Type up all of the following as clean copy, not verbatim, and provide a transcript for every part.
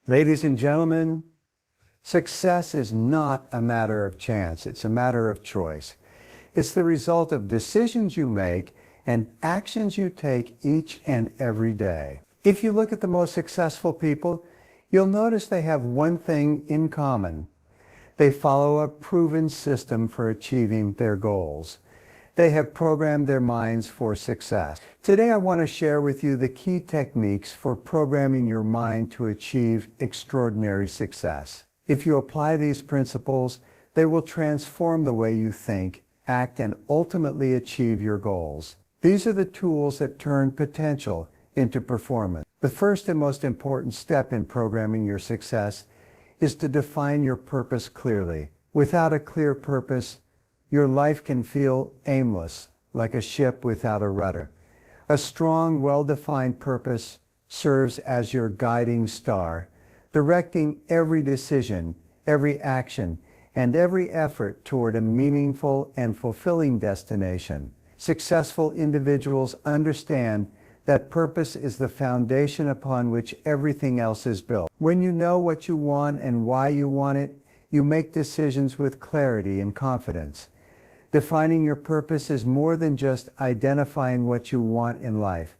Ladies and gentlemen, success is not a matter of chance. It's a matter of choice. It's the result of decisions you make and actions you take each and every day. If you look at the most successful people, you'll notice they have one thing in common. They follow a proven system for achieving their goals. They have programmed their minds for success. Today I want to share with you the key techniques for programming your mind to achieve extraordinary success. If you apply these principles, they will transform the way you think, act, and ultimately achieve your goals. These are the tools that turn potential into performance. The first and most important step in programming your success is to define your purpose clearly. Without a clear purpose, your life can feel aimless, like a ship without a rudder. A strong, well-defined purpose serves as your guiding star, directing every decision, every action, and every effort toward a meaningful and fulfilling destination. Successful individuals understand that purpose is the foundation upon which everything else is built. When you know what you want and why you want it, you make decisions with clarity and confidence. Defining your purpose is more than just identifying what you want in life.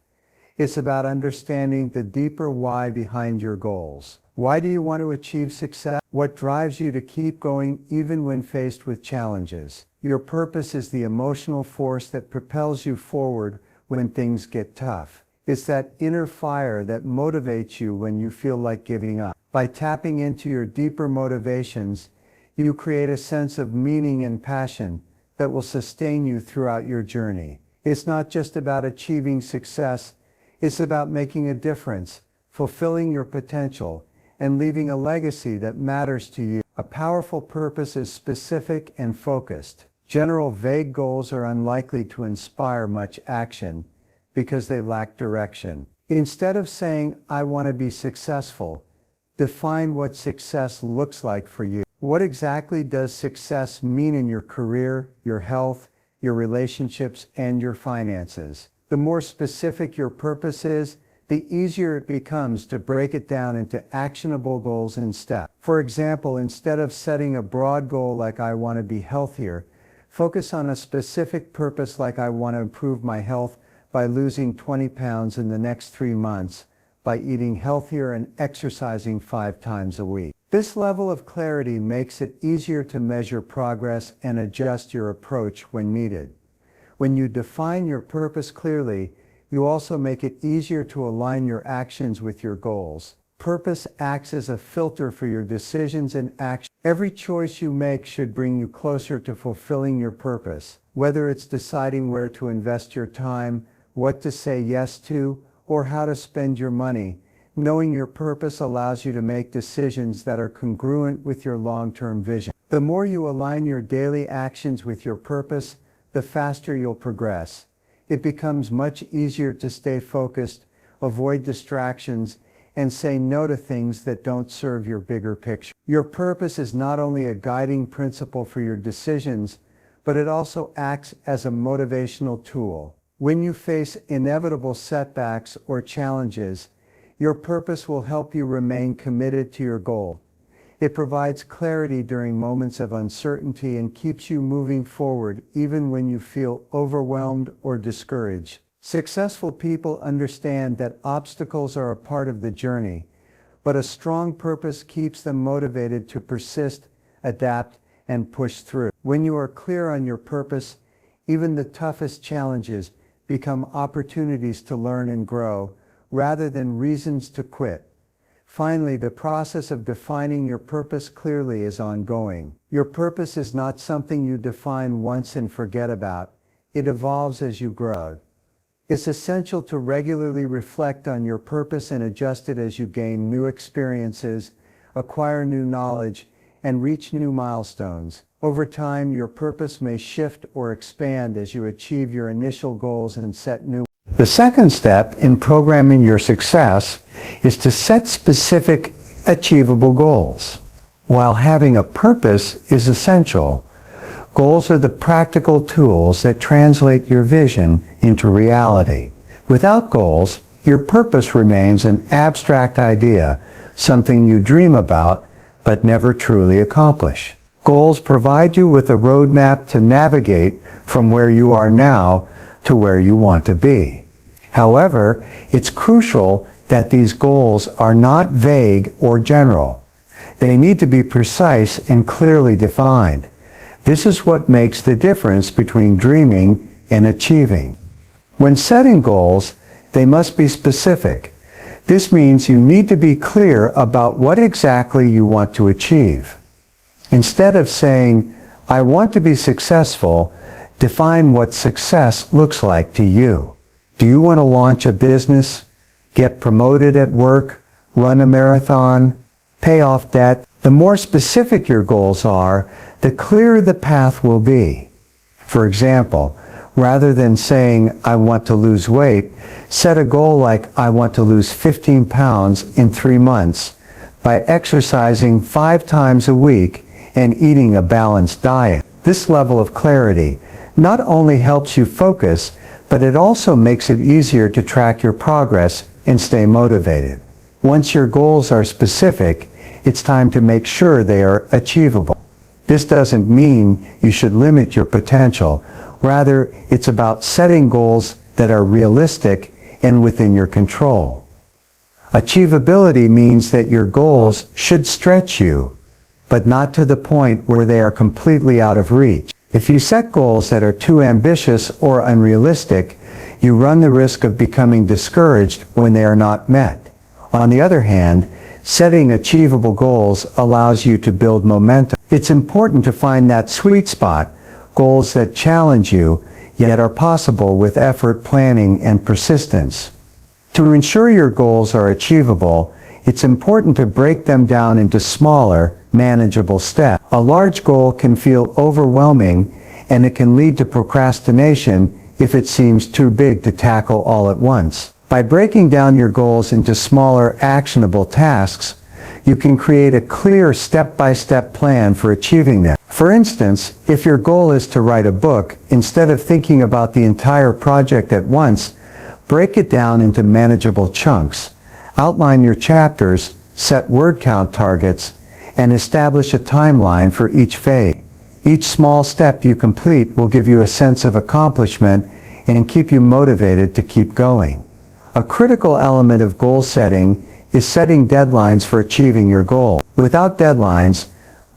It's about understanding the deeper why behind your goals. Why do you want to achieve success? What drives you to keep going even when faced with challenges? Your purpose is the emotional force that propels you forward when things get tough. It's that inner fire that motivates you when you feel like giving up. By tapping into your deeper motivations, you create a sense of meaning and passion that will sustain you throughout your journey. It's not just about achieving success, it's about making a difference, fulfilling your potential, and leaving a legacy that matters to you. A powerful purpose is specific and focused. General vague goals are unlikely to inspire much action because they lack direction. Instead of saying, "I want to be successful," define what success looks like for you. What exactly does success mean in your career, your health, your relationships, and your finances? The more specific your purpose is, the easier it becomes to break it down into actionable goals and steps. For example, instead of setting a broad goal like "I want to be healthier," focus on a specific purpose like "I want to improve my health by losing 20 pounds in the next 3 months by eating healthier and exercising 5 times a week." This level of clarity makes it easier to measure progress and adjust your approach when needed. When you define your purpose clearly, you also make it easier to align your actions with your goals. Purpose acts as a filter for your decisions and actions. Every choice you make should bring you closer to fulfilling your purpose, whether it's deciding where to invest your time, what to say yes to, or how to spend your money. Knowing your purpose allows you to make decisions that are congruent with your long-term vision. The more you align your daily actions with your purpose, the faster you'll progress. It becomes much easier to stay focused, avoid distractions, and say no to things that don't serve your bigger picture. Your purpose is not only a guiding principle for your decisions, but it also acts as a motivational tool. When you face inevitable setbacks or challenges, your purpose will help you remain committed to your goal. It provides clarity during moments of uncertainty and keeps you moving forward even when you feel overwhelmed or discouraged. Successful people understand that obstacles are a part of the journey, but a strong purpose keeps them motivated to persist, adapt, and push through. When you are clear on your purpose, even the toughest challenges become opportunities to learn and grow, rather than reasons to quit. Finally, the process of defining your purpose clearly is ongoing. Your purpose is not something you define once and forget about. It evolves as you grow. It's essential to regularly reflect on your purpose and adjust it as you gain new experiences, acquire new knowledge, and reach new milestones. Over time, your purpose may shift or expand as you achieve your initial goals and set new. The second step in programming your success is to set specific, achievable goals. While having a purpose is essential, goals are the practical tools that translate your vision into reality. Without goals, your purpose remains an abstract idea something you dream about but never truly accomplish. Goals provide you with a roadmap to navigate from where you are now to where you want to be. However, it's crucial that these goals are not vague or general. They need to be precise and clearly defined. This is what makes the difference between dreaming and achieving. When setting goals, they must be specific. This means you need to be clear about what exactly you want to achieve. Instead of saying, "I want to be successful," define what success looks like to you. Do you want to launch a business, get promoted at work, run a marathon, pay off debt? The more specific your goals are, the clearer the path will be. For example, rather than saying, "I want to lose weight," set a goal like, "I want to lose 15 pounds in 3 months by exercising 5 times a week and eating a balanced diet." This level of clarity not only helps you focus, but it also makes it easier to track your progress and stay motivated. Once your goals are specific, it's time to make sure they are achievable. This doesn't mean you should limit your potential. Rather, it's about setting goals that are realistic and within your control. Achievability means that your goals should stretch you, but not to the point where they are completely out of reach. If you set goals that are too ambitious or unrealistic, you run the risk of becoming discouraged when they are not met. On the other hand, setting achievable goals allows you to build momentum. It's important to find that sweet spot, goals that challenge you, yet are possible with effort, planning, and persistence. To ensure your goals are achievable, it's important to break them down into smaller, manageable steps. A large goal can feel overwhelming, and it can lead to procrastination if it seems too big to tackle all at once. By breaking down your goals into smaller, actionable tasks, you can create a clear step-by-step plan for achieving them. For instance, if your goal is to write a book, instead of thinking about the entire project at once, break it down into manageable chunks. Outline your chapters, set word count targets, and establish a timeline for each phase. Each small step you complete will give you a sense of accomplishment and keep you motivated to keep going. A critical element of goal setting is setting deadlines for achieving your goal. Without deadlines,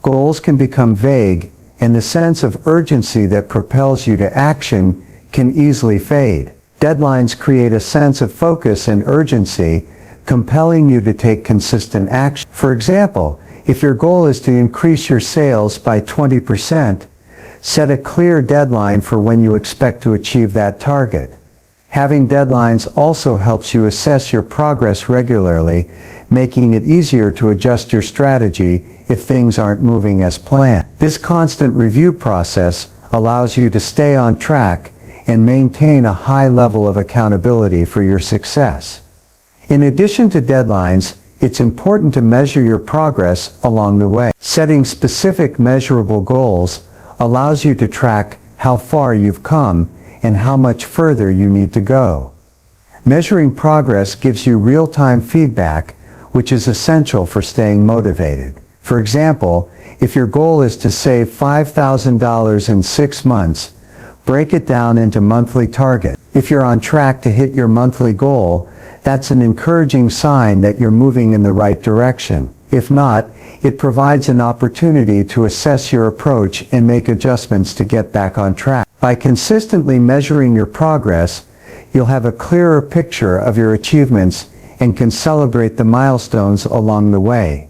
goals can become vague, and the sense of urgency that propels you to action can easily fade. Deadlines create a sense of focus and urgency, compelling you to take consistent action. For example, if your goal is to increase your sales by 20%, set a clear deadline for when you expect to achieve that target. Having deadlines also helps you assess your progress regularly, making it easier to adjust your strategy if things aren't moving as planned. This constant review process allows you to stay on track and maintain a high level of accountability for your success. In addition to deadlines, it's important to measure your progress along the way. Setting specific measurable goals allows you to track how far you've come and how much further you need to go. Measuring progress gives you real-time feedback, which is essential for staying motivated. For example, if your goal is to save $5,000 in 6 months, break it down into monthly targets. If you're on track to hit your monthly goal, that's an encouraging sign that you're moving in the right direction. If not, it provides an opportunity to assess your approach and make adjustments to get back on track. By consistently measuring your progress, you'll have a clearer picture of your achievements and can celebrate the milestones along the way.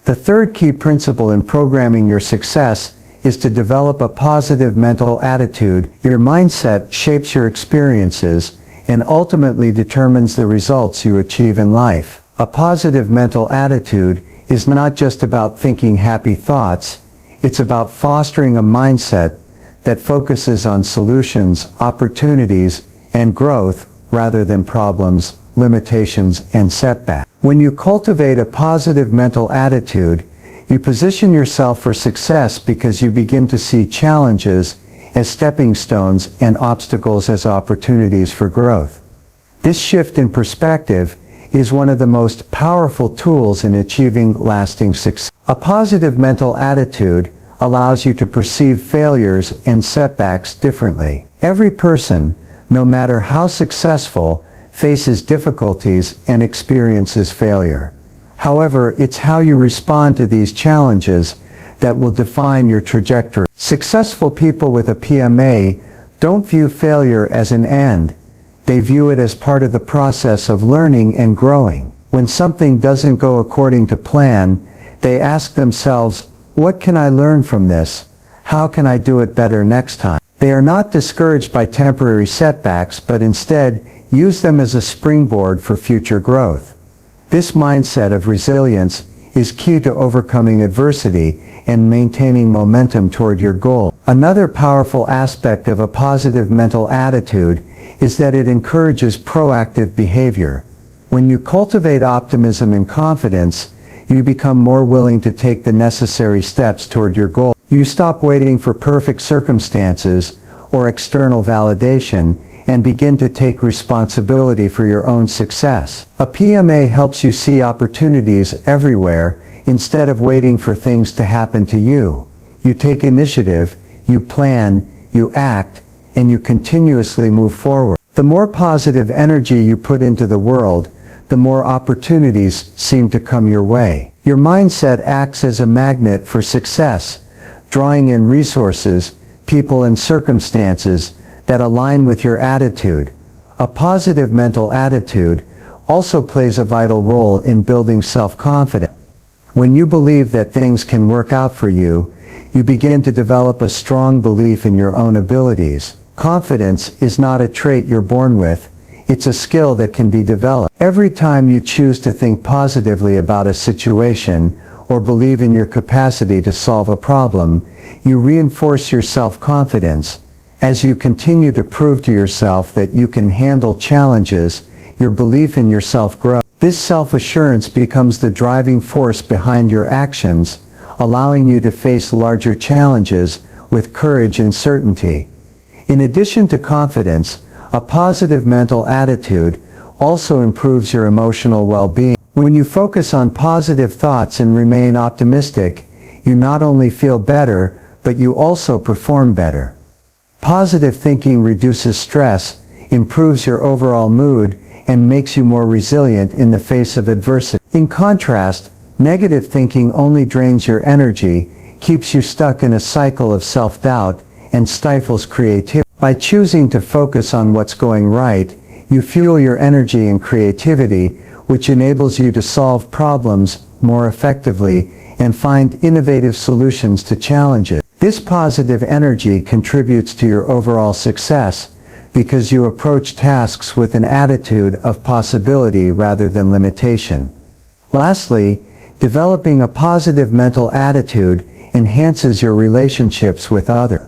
The third key principle in programming your success is to develop a positive mental attitude. Your mindset shapes your experiences and ultimately determines the results you achieve in life. A positive mental attitude is not just about thinking happy thoughts, it's about fostering a mindset that focuses on solutions, opportunities, and growth rather than problems, limitations, and setbacks. When you cultivate a positive mental attitude, you position yourself for success because you begin to see challenges as stepping stones and obstacles as opportunities for growth. This shift in perspective is one of the most powerful tools in achieving lasting success. A positive mental attitude allows you to perceive failures and setbacks differently. Every person, no matter how successful, faces difficulties and experiences failure. However, it's how you respond to these challenges that will define your trajectory. Successful people with a PMA don't view failure as an end. They view it as part of the process of learning and growing. When something doesn't go according to plan, they ask themselves, what can I learn from this? How can I do it better next time? They are not discouraged by temporary setbacks, but instead use them as a springboard for future growth. This mindset of resilience is key to overcoming adversity and maintaining momentum toward your goal. Another powerful aspect of a positive mental attitude is that it encourages proactive behavior. When you cultivate optimism and confidence, you become more willing to take the necessary steps toward your goal. You stop waiting for perfect circumstances or external validation and begin to take responsibility for your own success. A PMA helps you see opportunities everywhere instead of waiting for things to happen to you. You take initiative, you plan, you act, and you continuously move forward. The more positive energy you put into the world, the more opportunities seem to come your way. Your mindset acts as a magnet for success, drawing in resources, people, and circumstances that align with your attitude. A positive mental attitude also plays a vital role in building self-confidence. When you believe that things can work out for you, you begin to develop a strong belief in your own abilities. Confidence is not a trait you're born with, it's a skill that can be developed. Every time you choose to think positively about a situation or believe in your capacity to solve a problem, you reinforce your self-confidence. As you continue to prove to yourself that you can handle challenges, your belief in yourself grows. This self-assurance becomes the driving force behind your actions, allowing you to face larger challenges with courage and certainty. In addition to confidence, a positive mental attitude also improves your emotional well-being. When you focus on positive thoughts and remain optimistic, you not only feel better, but you also perform better. Positive thinking reduces stress, improves your overall mood, and makes you more resilient in the face of adversity. In contrast, negative thinking only drains your energy, keeps you stuck in a cycle of self-doubt, and stifles creativity. By choosing to focus on what's going right, you fuel your energy and creativity, which enables you to solve problems more effectively and find innovative solutions to challenges. This positive energy contributes to your overall success because you approach tasks with an attitude of possibility rather than limitation. Lastly, developing a positive mental attitude enhances your relationships with others.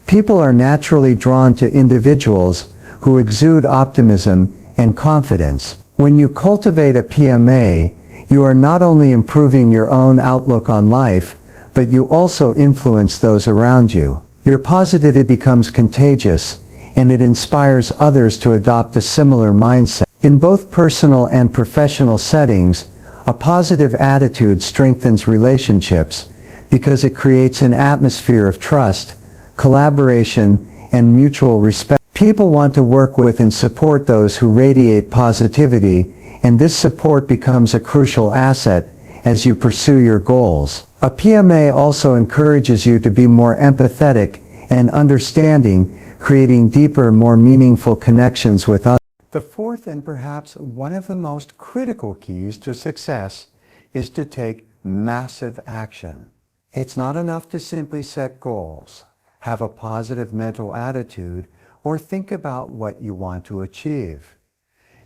People are naturally drawn to individuals who exude optimism and confidence. When you cultivate a PMA, you are not only improving your own outlook on life, but you also influence those around you. Your positivity becomes contagious, and it inspires others to adopt a similar mindset. In both personal and professional settings, a positive attitude strengthens relationships because it creates an atmosphere of trust, collaboration, and mutual respect. People want to work with and support those who radiate positivity, and this support becomes a crucial asset as you pursue your goals. A PMA also encourages you to be more empathetic and understanding, creating deeper, more meaningful connections with others. The fourth and perhaps one of the most critical keys to success is to take massive action. It's not enough to simply set goals, have a positive mental attitude, or think about what you want to achieve.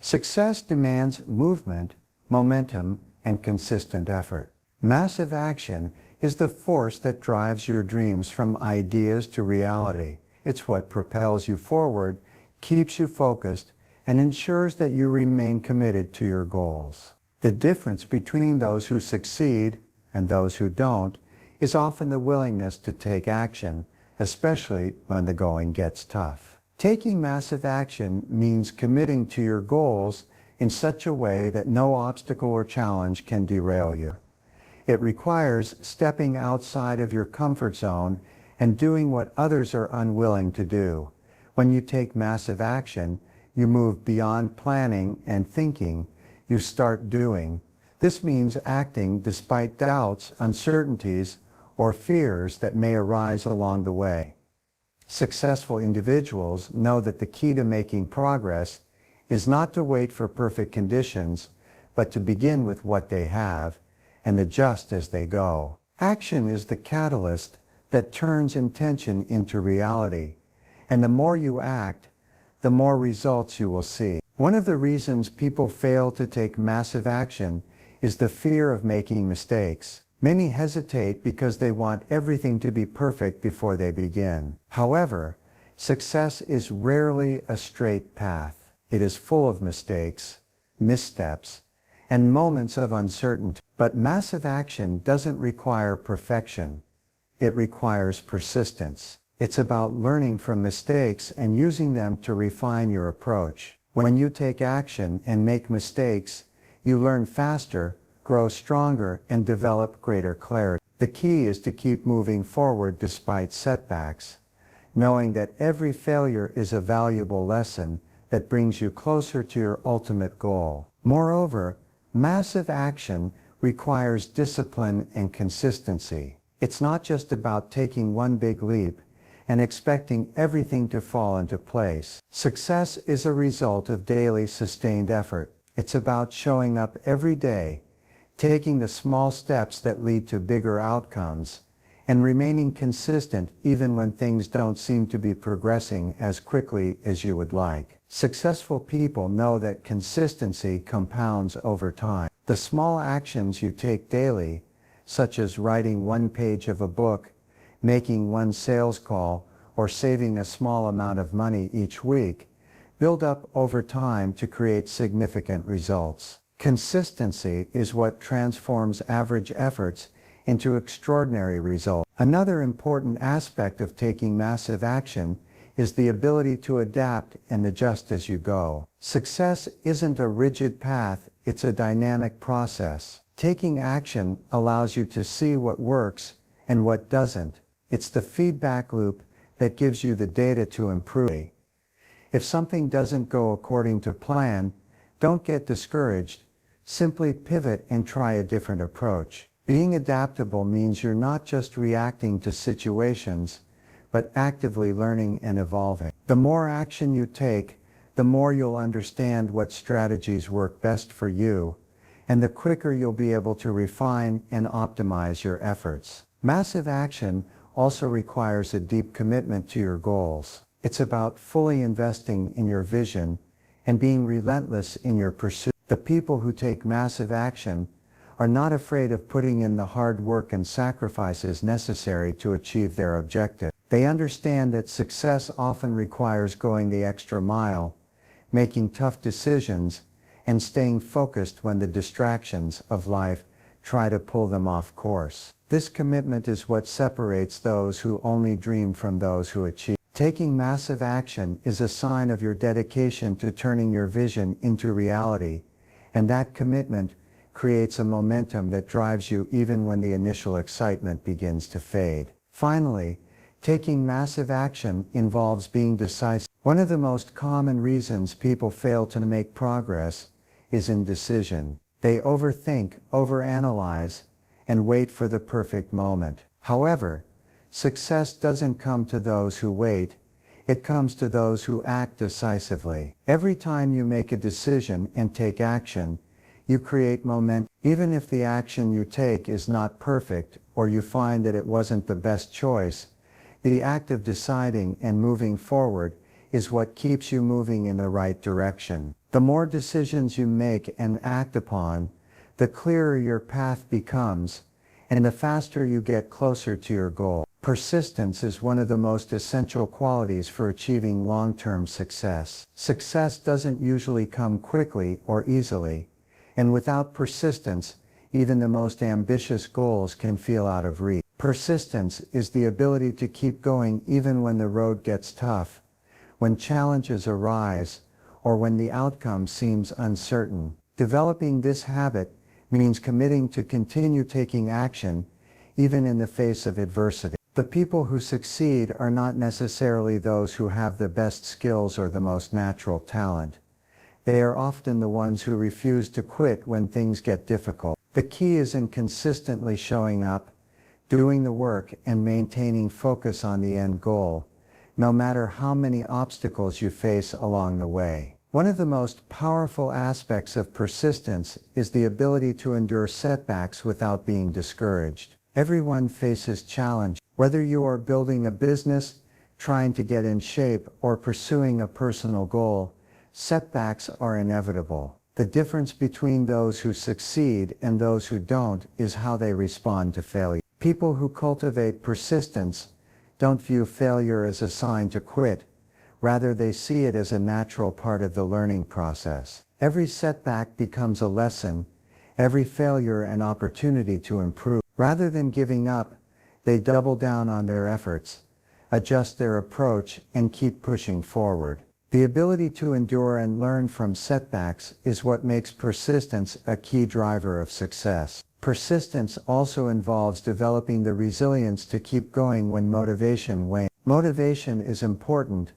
Success demands movement, momentum, and consistent effort. Massive action is the force that drives your dreams from ideas to reality. It's what propels you forward, keeps you focused, and ensures that you remain committed to your goals. The difference between those who succeed and those who don't is often the willingness to take action, especially when the going gets tough. Taking massive action means committing to your goals in such a way that no obstacle or challenge can derail you. It requires stepping outside of your comfort zone and doing what others are unwilling to do. When you take massive action, you move beyond planning and thinking, you start doing. This means acting despite doubts, uncertainties, or fears that may arise along the way. Successful individuals know that the key to making progress is not to wait for perfect conditions, but to begin with what they have and adjust as they go. Action is the catalyst that turns intention into reality, and the more you act, the more results you will see. One of the reasons people fail to take massive action is the fear of making mistakes. Many hesitate because they want everything to be perfect before they begin. However, success is rarely a straight path. It is full of mistakes, missteps, and moments of uncertainty. But massive action doesn't require perfection. It requires persistence. It's about learning from mistakes and using them to refine your approach. When you take action and make mistakes, you learn faster, grow stronger, and develop greater clarity. The key is to keep moving forward despite setbacks, knowing that every failure is a valuable lesson that brings you closer to your ultimate goal. Moreover, massive action requires discipline and consistency. It's not just about taking one big leap and expecting everything to fall into place. Success is a result of daily sustained effort. It's about showing up every day, taking the small steps that lead to bigger outcomes, and remaining consistent even when things don't seem to be progressing as quickly as you would like. Successful people know that consistency compounds over time. The small actions you take daily, such as writing one page of a book, making one sales call, or saving a small amount of money each week, build up over time to create significant results. Consistency is what transforms average efforts into extraordinary results. Another important aspect of taking massive action is the ability to adapt and adjust as you go. Success isn't a rigid path, it's a dynamic process. Taking action allows you to see what works and what doesn't. It's the feedback loop that gives you the data to improve. If something doesn't go according to plan, don't get discouraged. Simply pivot and try a different approach. Being adaptable means you're not just reacting to situations, but actively learning and evolving. The more action you take, the more you'll understand what strategies work best for you, and the quicker you'll be able to refine and optimize your efforts. Massive action also requires a deep commitment to your goals. It's about fully investing in your vision and being relentless in your pursuit. The people who take massive action are not afraid of putting in the hard work and sacrifices necessary to achieve their objective. They understand that success often requires going the extra mile, making tough decisions, and staying focused when the distractions of life try to pull them off course. This commitment is what separates those who only dream from those who achieve. Taking massive action is a sign of your dedication to turning your vision into reality, and that commitment creates a momentum that drives you even when the initial excitement begins to fade. Finally, taking massive action involves being decisive. One of the most common reasons people fail to make progress is indecision. They overthink, overanalyze, and wait for the perfect moment. However, success doesn't come to those who wait, it comes to those who act decisively. Every time you make a decision and take action, you create momentum. Even if the action you take is not perfect or you find that it wasn't the best choice, the act of deciding and moving forward is what keeps you moving in the right direction. The more decisions you make and act upon, the clearer your path becomes, and the faster you get closer to your goal. Persistence is one of the most essential qualities for achieving long-term success. Success doesn't usually come quickly or easily, and without persistence, even the most ambitious goals can feel out of reach. Persistence is the ability to keep going even when the road gets tough, when challenges arise, or when the outcome seems uncertain. Developing this habit means committing to continue taking action, even in the face of adversity. The people who succeed are not necessarily those who have the best skills or the most natural talent. They are often the ones who refuse to quit when things get difficult. The key is in consistently showing up, doing the work, and maintaining focus on the end goal, no matter how many obstacles you face along the way. One of the most powerful aspects of persistence is the ability to endure setbacks without being discouraged. Everyone faces challenge. Whether you are building a business, trying to get in shape, or pursuing a personal goal, setbacks are inevitable. The difference between those who succeed and those who don't is how they respond to failure. People who cultivate persistence don't view failure as a sign to quit. Rather, they see it as a natural part of the learning process. Every setback becomes a lesson, every failure an opportunity to improve. Rather than giving up, they double down on their efforts, adjust their approach, and keep pushing forward. The ability to endure and learn from setbacks is what makes persistence a key driver of success. Persistence also involves developing the resilience to keep going when motivation wanes. Motivation is important,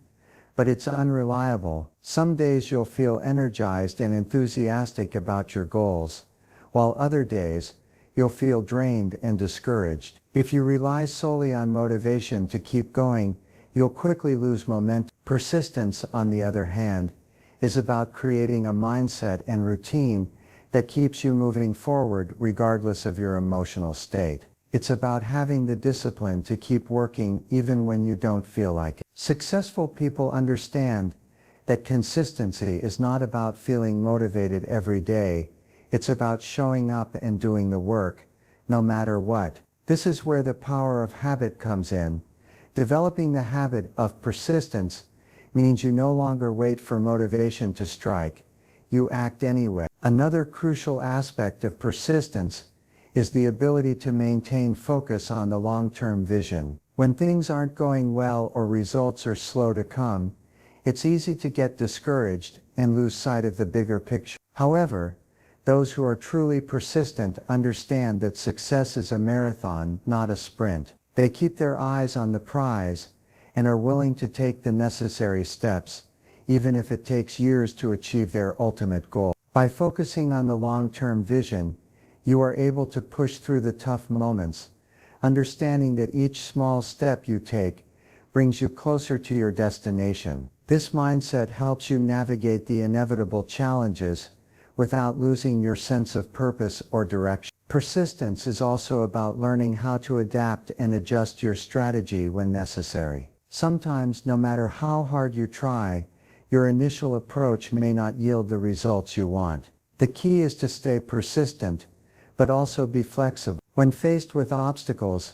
but it's unreliable. Some days you'll feel energized and enthusiastic about your goals, while other days, you'll feel drained and discouraged. If you rely solely on motivation to keep going, you'll quickly lose momentum. Persistence, on the other hand, is about creating a mindset and routine that keeps you moving forward regardless of your emotional state. It's about having the discipline to keep working even when you don't feel like it. Successful people understand that consistency is not about feeling motivated every day. It's about showing up and doing the work, no matter what. This is where the power of habit comes in. Developing the habit of persistence means you no longer wait for motivation to strike. You act anyway. Another crucial aspect of persistence is the ability to maintain focus on the long-term vision. When things aren't going well or results are slow to come, it's easy to get discouraged and lose sight of the bigger picture. However, those who are truly persistent understand that success is a marathon, not a sprint. They keep their eyes on the prize and are willing to take the necessary steps, even if it takes years to achieve their ultimate goal. By focusing on the long-term vision, you are able to push through the tough moments, understanding that each small step you take brings you closer to your destination. This mindset helps you navigate the inevitable challenges without losing your sense of purpose or direction. Persistence is also about learning how to adapt and adjust your strategy when necessary. Sometimes, no matter how hard you try, your initial approach may not yield the results you want. The key is to stay persistent, but also be flexible. When faced with obstacles,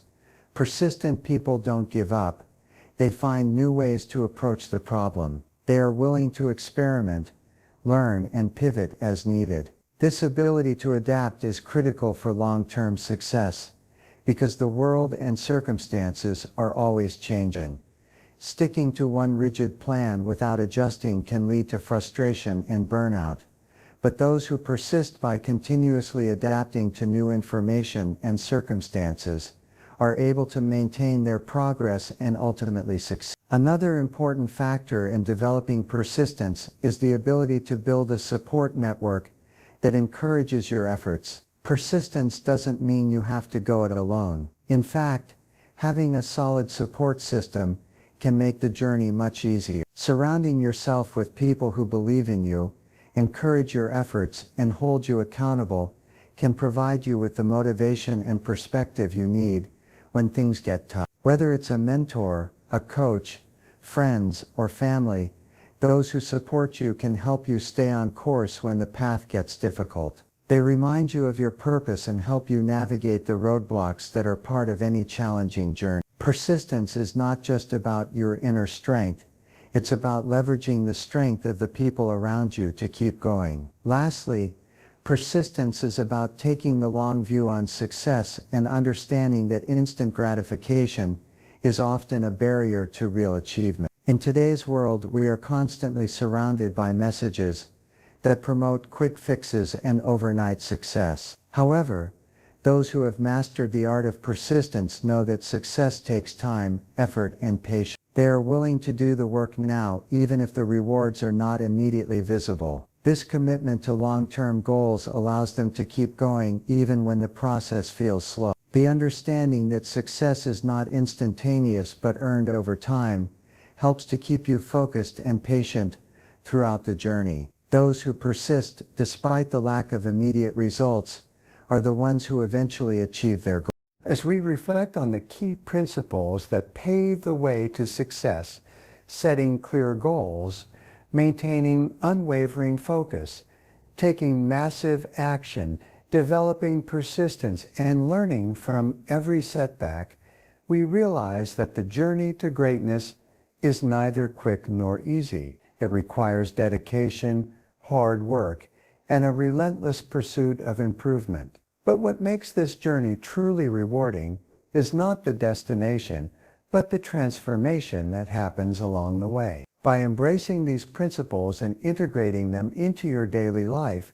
persistent people don't give up. They find new ways to approach the problem. They are willing to experiment, learn, and pivot as needed. This ability to adapt is critical for long-term success, because the world and circumstances are always changing. Sticking to one rigid plan without adjusting can lead to frustration and burnout. But those who persist by continuously adapting to new information and circumstances are able to maintain their progress and ultimately succeed. Another important factor in developing persistence is the ability to build a support network that encourages your efforts. Persistence doesn't mean you have to go it alone. In fact, having a solid support system can make the journey much easier. Surrounding yourself with people who believe in you, encourage your efforts, and hold you accountable can provide you with the motivation and perspective you need when things get tough. Whether it's a mentor, a coach, friends, or family, those who support you can help you stay on course when the path gets difficult. They remind you of your purpose and help you navigate the roadblocks that are part of any challenging journey. Persistence is not just about your inner strength. It's about leveraging the strength of the people around you to keep going. Lastly, persistence is about taking the long view on success and understanding that instant gratification is often a barrier to real achievement. In today's world, we are constantly surrounded by messages that promote quick fixes and overnight success. However, those who have mastered the art of persistence know that success takes time, effort, and patience. They are willing to do the work now, even if the rewards are not immediately visible. This commitment to long-term goals allows them to keep going even when the process feels slow. The understanding that success is not instantaneous but earned over time helps to keep you focused and patient throughout the journey. Those who persist despite the lack of immediate results are the ones who eventually achieve their goals. As we reflect on the key principles that pave the way to success, setting clear goals, maintaining unwavering focus, taking massive action, developing persistence, and learning from every setback, we realize that the journey to greatness is neither quick nor easy. It requires dedication, hard work, and a relentless pursuit of improvement. But what makes this journey truly rewarding is not the destination, but the transformation that happens along the way. By embracing these principles and integrating them into your daily life,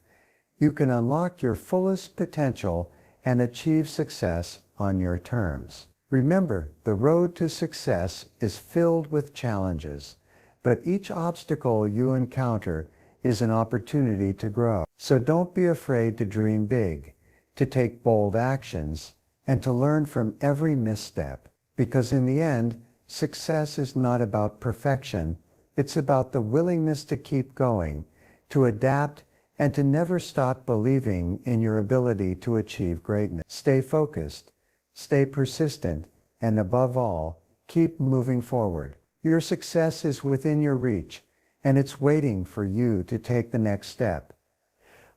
you can unlock your fullest potential and achieve success on your terms. Remember, the road to success is filled with challenges, but each obstacle you encounter is an opportunity to grow. So don't be afraid to dream big, to take bold actions, and to learn from every misstep. Because in the end, success is not about perfection. It's about the willingness to keep going, to adapt, and to never stop believing in your ability to achieve greatness. Stay focused, stay persistent, and above all, keep moving forward. Your success is within your reach, and it's waiting for you to take the next step.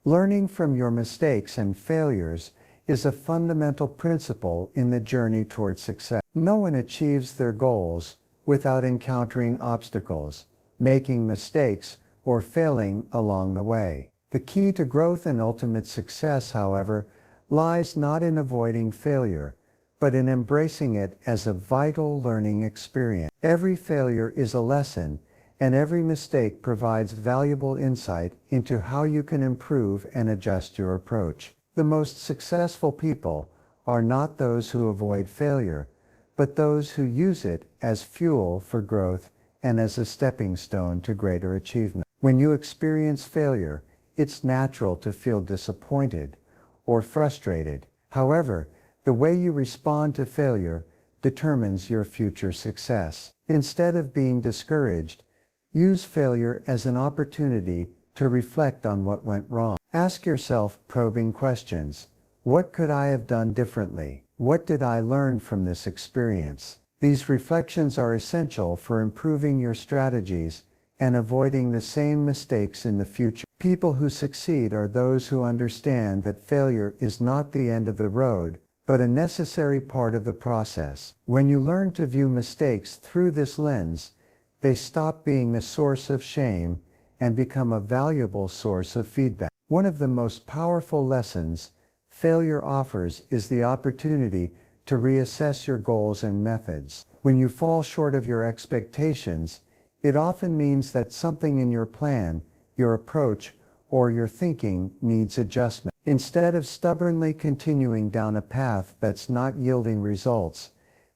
Learning from your mistakes and failures is a fundamental principle in the journey towards success. No one achieves their goals without encountering obstacles, making mistakes, or failing along the way. The key to growth and ultimate success, however, lies not in avoiding failure, but in embracing it as a vital learning experience. Every failure is a lesson, and every mistake provides valuable insight into how you can improve and adjust your approach. The most successful people are not those who avoid failure, but those who use it as fuel for growth and as a stepping stone to greater achievement. When you experience failure, it's natural to feel disappointed or frustrated. However, the way you respond to failure determines your future success. Instead of being discouraged, use failure as an opportunity to reflect on what went wrong. Ask yourself probing questions. What could I have done differently? What did I learn from this experience? These reflections are essential for improving your strategies and avoiding the same mistakes in the future. People who succeed are those who understand that failure is not the end of the road, but a necessary part of the process. When you learn to view mistakes through this lens, they stop being the source of shame and become a valuable source of feedback. One of the most powerful lessons failure offers is the opportunity to reassess your goals and methods. When you fall short of your expectations, it often means that something in your plan, your approach, or your thinking needs adjustment. Instead of stubbornly continuing down a path that's not yielding results,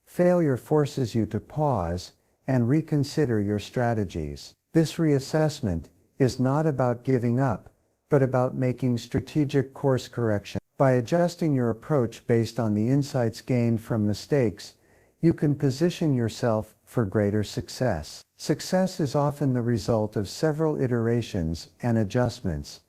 failure forces you to pause and reconsider your strategies. This reassessment is not about giving up, but about making strategic course correction. By adjusting your approach based on the insights gained from mistakes, you can position yourself for greater success. Success is often the result of several iterations and adjustments,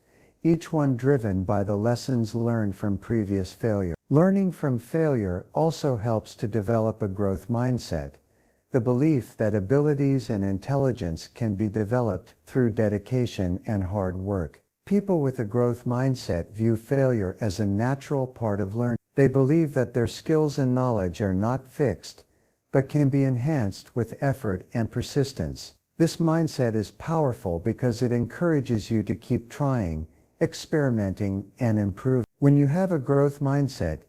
each one driven by the lessons learned from previous failure. Learning from failure also helps to develop a growth mindset, the belief that abilities and intelligence can be developed through dedication and hard work. People with a growth mindset view failure as a natural part of learning. They believe that their skills and knowledge are not fixed, but can be enhanced with effort and persistence. This mindset is powerful because it encourages you to keep trying, experimenting, and improving. When you have a growth mindset,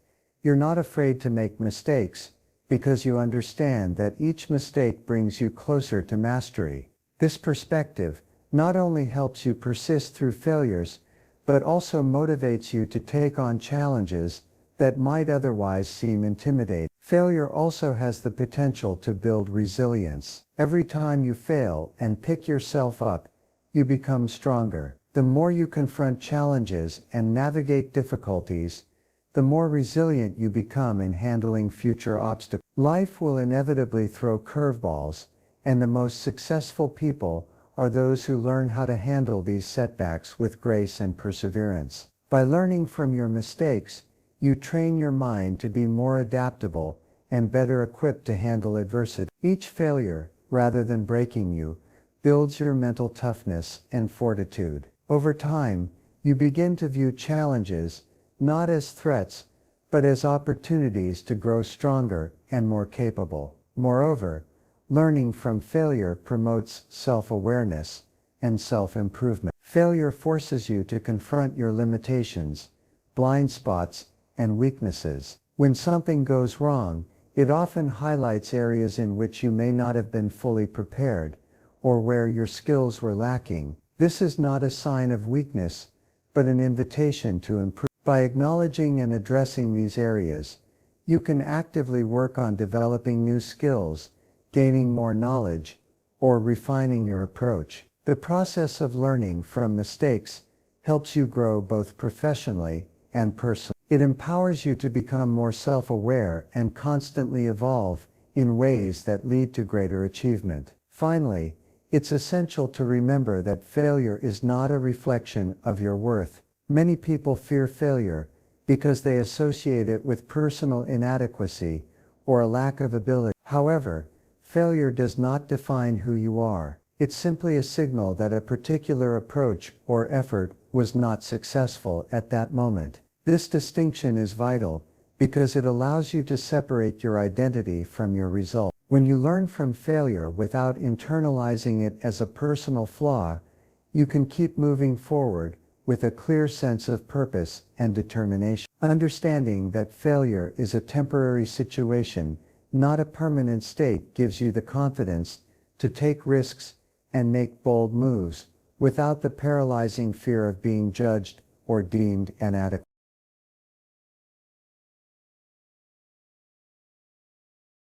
you're not afraid to make mistakes, because you understand that each mistake brings you closer to mastery. This perspective not only helps you persist through failures, but also motivates you to take on challenges that might otherwise seem intimidating. Failure also has the potential to build resilience. Every time you fail and pick yourself up, you become stronger. The more you confront challenges and navigate difficulties, the more resilient you become in handling future obstacles. Life will inevitably throw curveballs, and the most successful people are those who learn how to handle these setbacks with grace and perseverance. By learning from your mistakes, you train your mind to be more adaptable and better equipped to handle adversity. Each failure, rather than breaking you, builds your mental toughness and fortitude. Over time, you begin to view challenges not as threats, but as opportunities to grow stronger and more capable. Moreover, learning from failure promotes self-awareness and self-improvement. Failure forces you to confront your limitations, blind spots, and weaknesses. When something goes wrong, it often highlights areas in which you may not have been fully prepared, or where your skills were lacking. This is not a sign of weakness, but an invitation to improve. By acknowledging and addressing these areas, you can actively work on developing new skills, gaining more knowledge, or refining your approach. The process of learning from mistakes helps you grow both professionally and personally. It empowers you to become more self-aware and constantly evolve in ways that lead to greater achievement. Finally, it's essential to remember that failure is not a reflection of your worth. Many people fear failure because they associate it with personal inadequacy or a lack of ability. However, failure does not define who you are. It's simply a signal that a particular approach or effort was not successful at that moment. This distinction is vital because it allows you to separate your identity from your result. When you learn from failure without internalizing it as a personal flaw, you can keep moving forward with a clear sense of purpose and determination. Understanding that failure is a temporary situation, not a permanent state, gives you the confidence to take risks and make bold moves without the paralyzing fear of being judged or deemed inadequate.